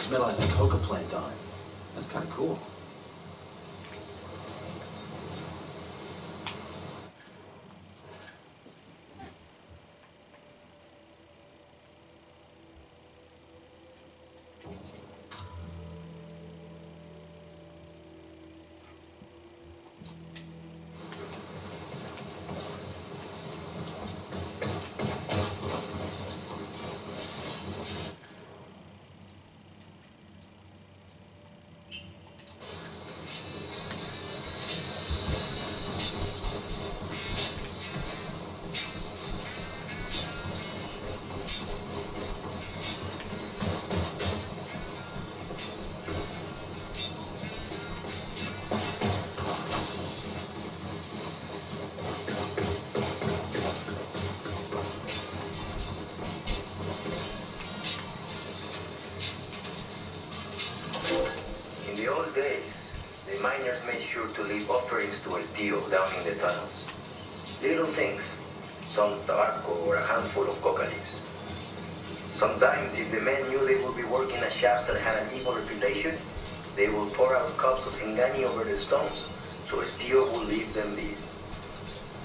This metal has a coca plant on it. That's kind of cool. In the old days, the miners made sure to leave offerings to El Tío down in the tunnels. Little things, some tobacco or a handful of coca leaves. Sometimes, if the men knew they would be working a shaft that had an evil reputation, they would pour out cups of Singani over the stones, so El Tío would leave them be.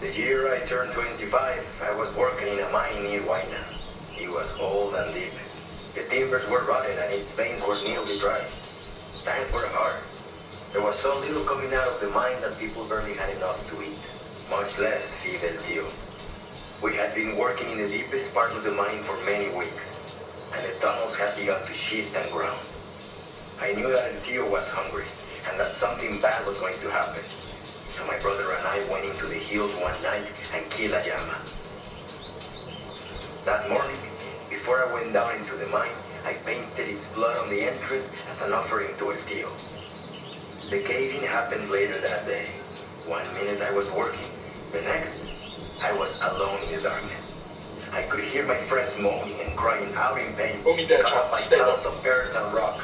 The year I turned 25, I was working in a mine near Huayna. It was old and deep. The timbers were rotted and its veins were nearly dry. Times were hard. There was so little coming out of the mine that people barely had enough to eat, much less feed El Tío. We had been working in the deepest part of the mine for many weeks, and the tunnels had begun to shift and ground. I knew that El Tío was hungry, and that something bad was going to happen. So my brother and I went into the hills one night and killed a llama. That morning, before I went down into the mine, I painted its blood on the entrance as an offering to El Tío. The cave-in happened later that day. 1 minute I was working, the next, I was alone in the darkness. I could hear my friends moaning and crying out in pain, caught by tons of earth and rock.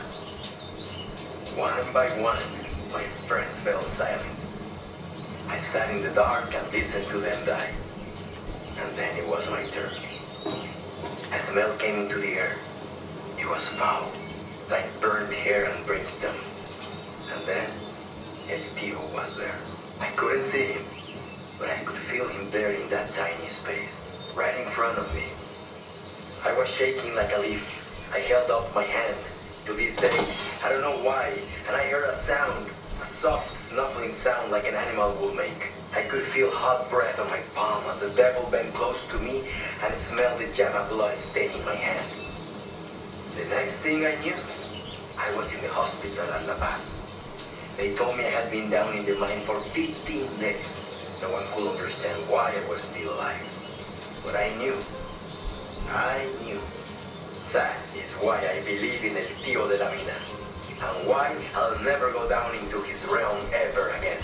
One by one, my friends fell silent. I sat in the dark and listened to them die. And then it was my turn. A smell came into the air. It was foul, like burnt hair and brimstone. And then, El Tío was there. I couldn't see him, but I could feel him there in that tiny space, right in front of me. I was shaking like a leaf. I held up my hand. To this day, I don't know why, and I heard a sound, a soft, snuffling sound like an animal would make. I could feel hot breath on my palm as the devil bent close to me and smelled the llama blood staining my hand. The next thing I knew, I was in the hospital at La Paz. They told me I had been down in the mine for 15 days. No one could understand why I was still alive. But I knew. That is why I believe in El Tío de la Mina, and why I'll never go down into his realm ever again.